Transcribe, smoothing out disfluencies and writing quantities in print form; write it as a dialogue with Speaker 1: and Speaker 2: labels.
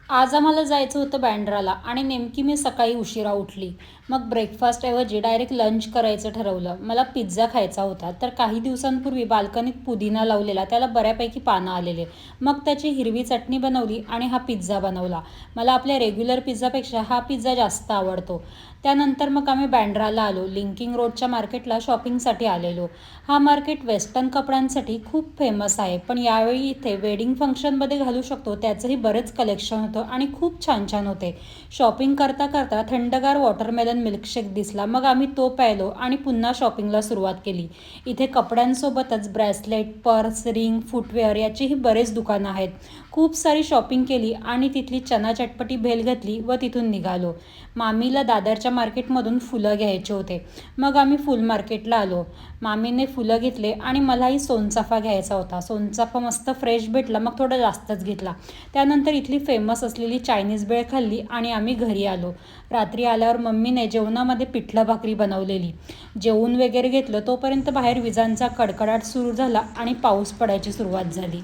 Speaker 1: आज आम्हाला जायचं होतं बँड्राला आणि नेमकी मी सकाळी उशिरा उठली. मग ब्रेकफास्टऐवजी डायरेक्ट लंच करायचं ठरवलं. मला पिझ्झा खायचा होता. तर काही दिवसांपूर्वी बाल्कनीत पुदिना लावलेला, त्याला बऱ्यापैकी पानं आलेले. मग त्याची हिरवी चटणी बनवली आणि हा पिझ्झा बनवला. मला आपल्या रेग्युलर पिझ्झापेक्षा हा पिझ्झा जास्त आवडतो. त्यानंतर मग आम्ही बँड्राला आलो. लिंकिंग रोडच्या मार्केटला शॉपिंगसाठी आलेलो. हा मार्केट वेस्टर्न कपड्यांसाठी खूप फेमस आहे, पण यावेळी इथे वेडिंग फंक्शनमध्ये घालू शकतो त्याचंही बरेच कलेक्शन होतं आणि खूप छान छान होते. शॉपिंग करता करता थंडगार वॉटरमेलन मिल्कशेक दिसला. मग आम्ही तो प्यायलो आणि पुन्हा शॉपिंगला सुरुवात केली. इथे कपड्यांसोबतच ब्रेसलेट, पर्स, रिंग, फुटवेअर याचीही बरेच दुकानं आहेत. खूप सारी शॉपिंग केली आणि तिथली चना चटपटी भेल घेतली व तिथून निघालो. मामीला दादरच्या मार्केटमधून फुलं घ्यायचे होते. मग आम्ही फुल मार्केटला आलो. मामीने फुलं घेतले आणि मलाही सोनचाफा घ्यायचा होता. सोनचाफा मस्त फ्रेश भेटला, मग थोडा जास्तच घेतला. त्यानंतर इथली फेमस असलेली चायनीज भेळ खाल्ली आणि आम्ही घरी आलो. रात्री आल्यावर मम्मीने जेवणामध्ये पिठलं भाकरी बनवलेली. जेवून वगैरे घेतलं तोपर्यंत बाहेर विजांचा कडकडाट सुरू झाला आणि पाऊस पडायची सुरुवात झाली.